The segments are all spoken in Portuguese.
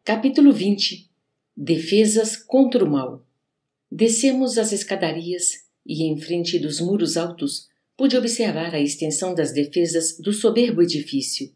Capítulo 20. Defesas contra o mal. Descemos as escadarias e, em frente dos muros altos, pude observar a extensão das defesas do soberbo edifício.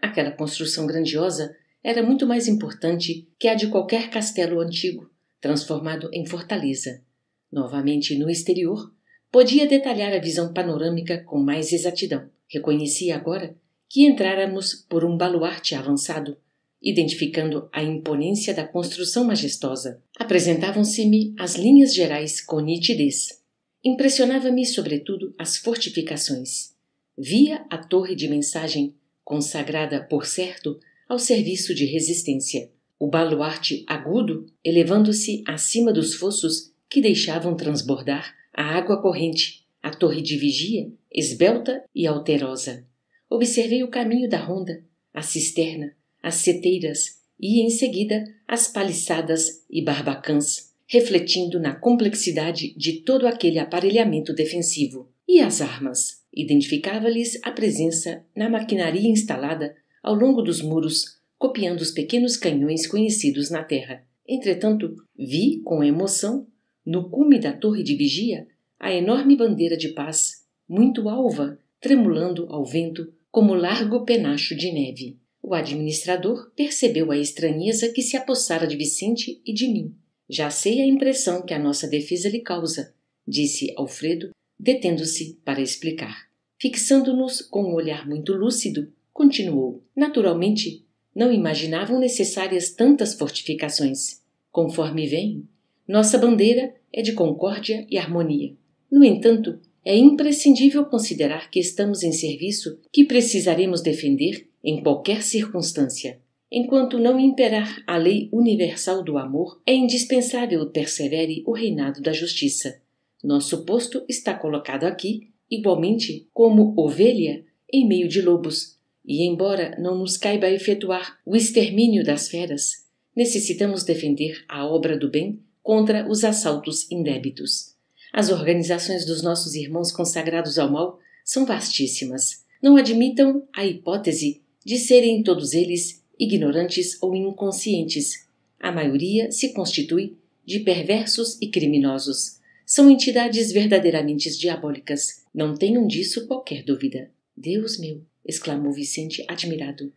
Aquela construção grandiosa era muito mais importante que a de qualquer castelo antigo, transformado em fortaleza. Novamente no exterior, podia detalhar a visão panorâmica com mais exatidão. Reconhecia agora que entráramos por um baluarte avançado, identificando a imponência da construção majestosa. Apresentavam-se-me as linhas gerais com nitidez. Impressionava-me, sobretudo, as fortificações. Via a torre de mensagem, consagrada, por certo, ao serviço de resistência. O baluarte agudo, elevando-se acima dos fossos que deixavam transbordar a água corrente, a torre de vigia, esbelta e alterosa. Observei o caminho da ronda, a cisterna, as seteiras e, em seguida, as paliçadas e barbacãs, refletindo na complexidade de todo aquele aparelhamento defensivo. E as armas? Identificava-lhes a presença na maquinaria instalada ao longo dos muros, copiando os pequenos canhões conhecidos na terra. Entretanto, vi com emoção, no cume da torre de vigia, a enorme bandeira de paz, muito alva, tremulando ao vento como largo penacho de neve. O administrador percebeu a estranheza que se apossara de Vicente e de mim. Já sei a impressão que a nossa defesa lhe causa, disse Alfredo, detendo-se para explicar. Fixando-nos com um olhar muito lúcido, continuou. Naturalmente, não imaginavam necessárias tantas fortificações. Conforme veem, nossa bandeira é de concórdia e harmonia. No entanto, é imprescindível considerar que estamos em serviço que precisaremos defender em qualquer circunstância. Enquanto não imperar a lei universal do amor, é indispensável persevere o reinado da justiça. Nosso posto está colocado aqui, igualmente como ovelha, em meio de lobos, e embora não nos caiba efetuar o extermínio das feras, necessitamos defender a obra do bem contra os assaltos indébitos. As organizações dos nossos irmãos consagrados ao mal são vastíssimas. Não admitam a hipótese de serem todos eles ignorantes ou inconscientes. A maioria se constitui de perversos e criminosos. São entidades verdadeiramente diabólicas. Não tenham disso qualquer dúvida. Deus meu! Exclamou Vicente admirado.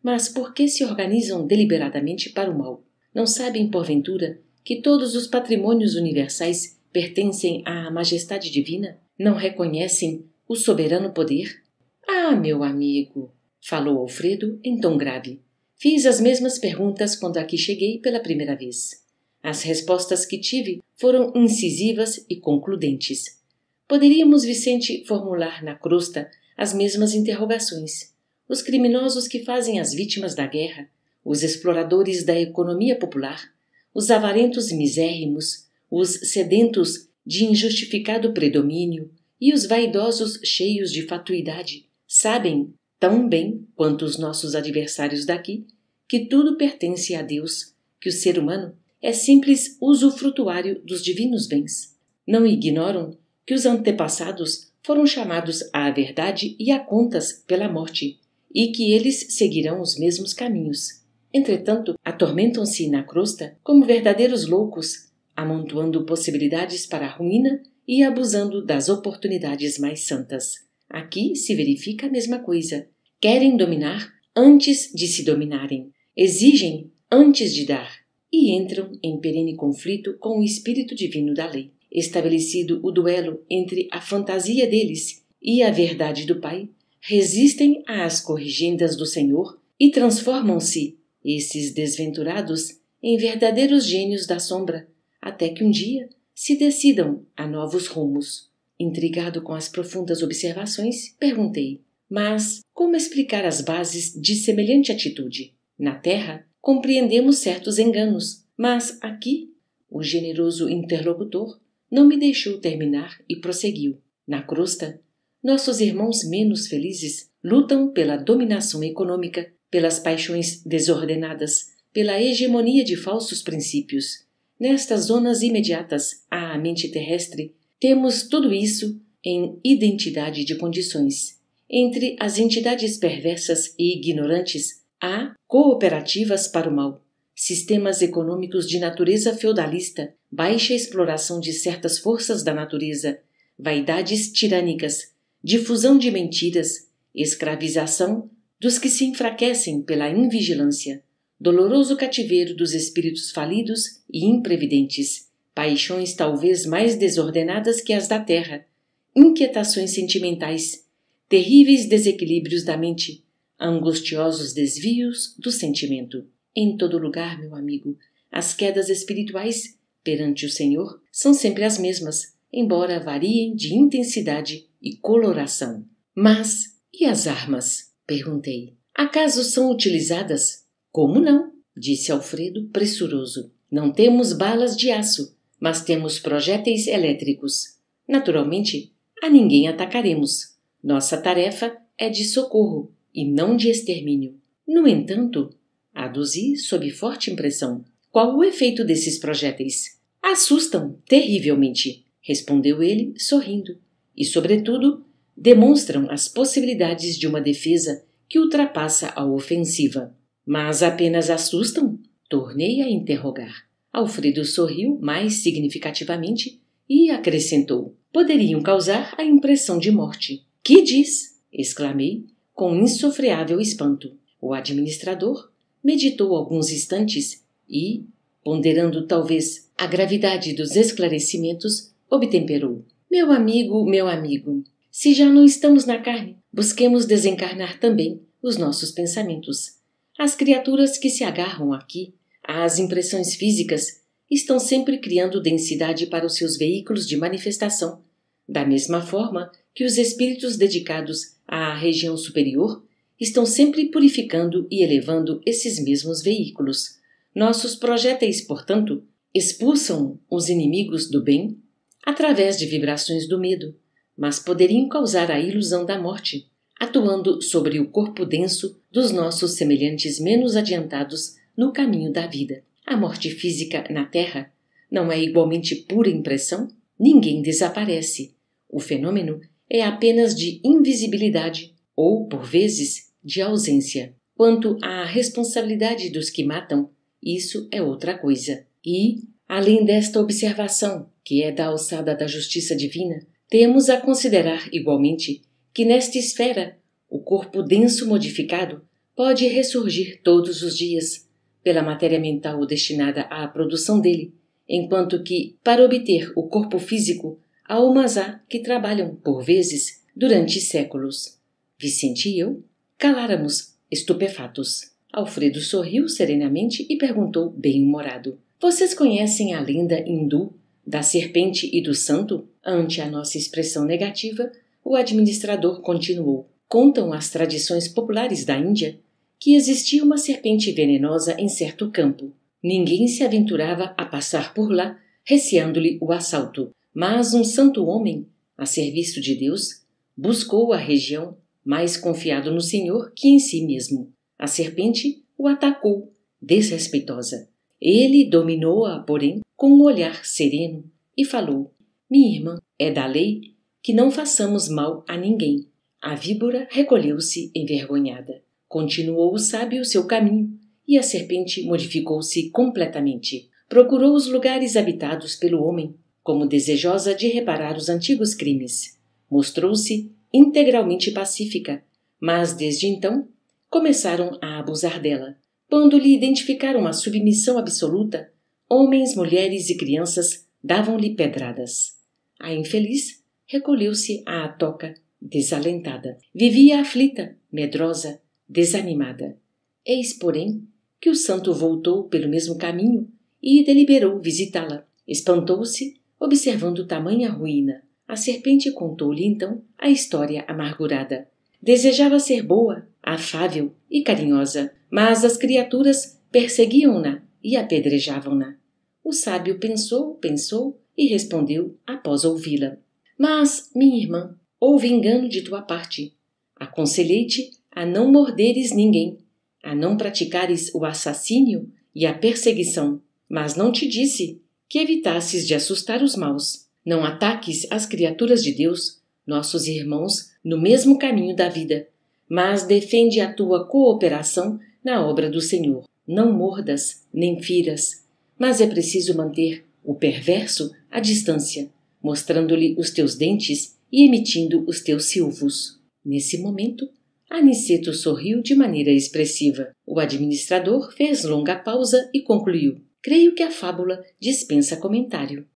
Mas por que se organizam deliberadamente para o mal? Não sabem, porventura, que todos os patrimônios universais pertencem à majestade divina? Não reconhecem o soberano poder? Ah, meu amigo! Falou Alfredo em tom grave. Fiz as mesmas perguntas quando aqui cheguei pela primeira vez. As respostas que tive foram incisivas e concludentes. Poderíamos, Vicente, formular na crosta as mesmas interrogações. Os criminosos que fazem as vítimas da guerra, os exploradores da economia popular, os avarentos misérrimos, os sedentos de injustificado predomínio e os vaidosos cheios de fatuidade, sabem, tão bem quanto os nossos adversários daqui, que tudo pertence a Deus, que o ser humano é simples usufrutuário dos divinos bens. Não ignoram que os antepassados foram chamados à verdade e a contas pela morte, e que eles seguirão os mesmos caminhos. Entretanto, atormentam-se na crosta como verdadeiros loucos, amontoando possibilidades para a ruína e abusando das oportunidades mais santas. Aqui se verifica a mesma coisa. Querem dominar antes de se dominarem. Exigem antes de dar. E entram em perene conflito com o espírito divino da lei. Estabelecido o duelo entre a fantasia deles e a verdade do Pai, resistem às corrigendas do Senhor e transformam-se, esses desventurados, em verdadeiros gênios da sombra, até que um dia se decidam a novos rumos. Intrigado com as profundas observações, perguntei: mas como explicar as bases de semelhante atitude? Na terra, compreendemos certos enganos, mas aqui, o generoso interlocutor não me deixou terminar e prosseguiu. Na crosta, nossos irmãos menos felizes lutam pela dominação econômica, pelas paixões desordenadas, pela hegemonia de falsos princípios. Nestas zonas imediatas à mente terrestre, temos tudo isso em identidade de condições. Entre as entidades perversas e ignorantes, há cooperativas para o mal. sistemas econômicos de natureza feudalista, baixa exploração de certas forças da natureza, vaidades tirânicas, difusão de mentiras, escravização dos que se enfraquecem pela invigilância, doloroso cativeiro dos espíritos falidos e imprevidentes, paixões talvez mais desordenadas que as da terra, inquietações sentimentais, terríveis desequilíbrios da mente, angustiosos desvios do sentimento. Em todo lugar, meu amigo, as quedas espirituais perante o Senhor são sempre as mesmas, embora variem de intensidade e coloração. Mas, e as armas? Perguntei. Acaso são utilizadas? Como não? Disse Alfredo, pressuroso. Não temos balas de aço, mas temos projéteis elétricos. Naturalmente, a ninguém atacaremos. Nossa tarefa é de socorro e não de extermínio. No entanto, aduzi sob forte impressão. Qual o efeito desses projéteis? Assustam terrivelmente, respondeu ele, sorrindo, e, sobretudo, demonstram as possibilidades de uma defesa que ultrapassa a ofensiva. Mas apenas assustam? Tornei a interrogar. Alfredo sorriu mais significativamente e acrescentou: poderiam causar a impressão de morte. Que diz? Exclamei, com insofreável espanto. O administrador meditou alguns instantes e, ponderando talvez a gravidade dos esclarecimentos, obtemperou. Meu amigo, se já não estamos na carne, busquemos desencarnar também os nossos pensamentos. As criaturas que se agarram aqui às impressões físicas estão sempre criando densidade para os seus veículos de manifestação, da mesma forma que os espíritos dedicados à região superior estão sempre purificando e elevando esses mesmos veículos. Nossos projéteis, portanto, expulsam os inimigos do bem através de vibrações do medo, mas poderiam causar a ilusão da morte, atuando sobre o corpo denso dos nossos semelhantes menos adiantados no caminho da vida. A morte física na Terra não é igualmente pura impressão? Ninguém desaparece. O fenômeno é apenas de invisibilidade ou, por vezes, de ausência. Quanto à responsabilidade dos que matam, isso é outra coisa. E, além desta observação, que é da alçada da justiça divina, temos a considerar igualmente que nesta esfera o corpo denso modificado pode ressurgir todos os dias pela matéria mental destinada à produção dele, enquanto que, para obter o corpo físico, almas há que trabalham, por vezes, durante séculos. Vicente e eu caláramos, estupefatos. Alfredo sorriu serenamente e perguntou, bem-humorado: vocês conhecem a lenda hindu da serpente e do santo? Ante a nossa expressão negativa, o administrador continuou: contam as tradições populares da Índia que existia uma serpente venenosa em certo campo. Ninguém se aventurava a passar por lá, receando-lhe o assalto. Mas um santo homem, a serviço de Deus, buscou a região, mais confiado no Senhor que em si mesmo. A serpente o atacou, desrespeitosa. Ele dominou-a, porém, com um olhar sereno e falou: minha irmã, é da lei que não façamos mal a ninguém. A víbora recolheu-se envergonhada. Continuou o sábio seu caminho, e a serpente modificou-se completamente. Procurou os lugares habitados pelo homem, como desejosa de reparar os antigos crimes. Mostrou-se integralmente pacífica, mas desde então começaram a abusar dela. Quando lhe identificaram a submissão absoluta, homens, mulheres e crianças davam-lhe pedradas. A infeliz recolheu-se à toca, desalentada. Vivia aflita, medrosa, desanimada. Eis, porém, que o santo voltou pelo mesmo caminho e deliberou visitá-la. Espantou-se, observando tamanha ruína. A serpente contou-lhe então a história amargurada. Desejava ser boa, afável e carinhosa, mas as criaturas perseguiam-na e apedrejavam-na. O sábio pensou e respondeu após ouvi-la: mas, minha irmã, houve engano de tua parte. Aconselhei-te a não morderes ninguém, a não praticares o assassínio e a perseguição, mas não te disse que evitasses de assustar os maus. Não ataques as criaturas de Deus, nossos irmãos, no mesmo caminho da vida, mas defende a tua cooperação na obra do Senhor. Não mordas, nem firas, mas é preciso manter o perverso à distância, mostrando-lhe os teus dentes e emitindo os teus silvos. Nesse momento, Aniceto sorriu de maneira expressiva. O administrador fez longa pausa e concluiu: creio que a fábula dispensa comentário.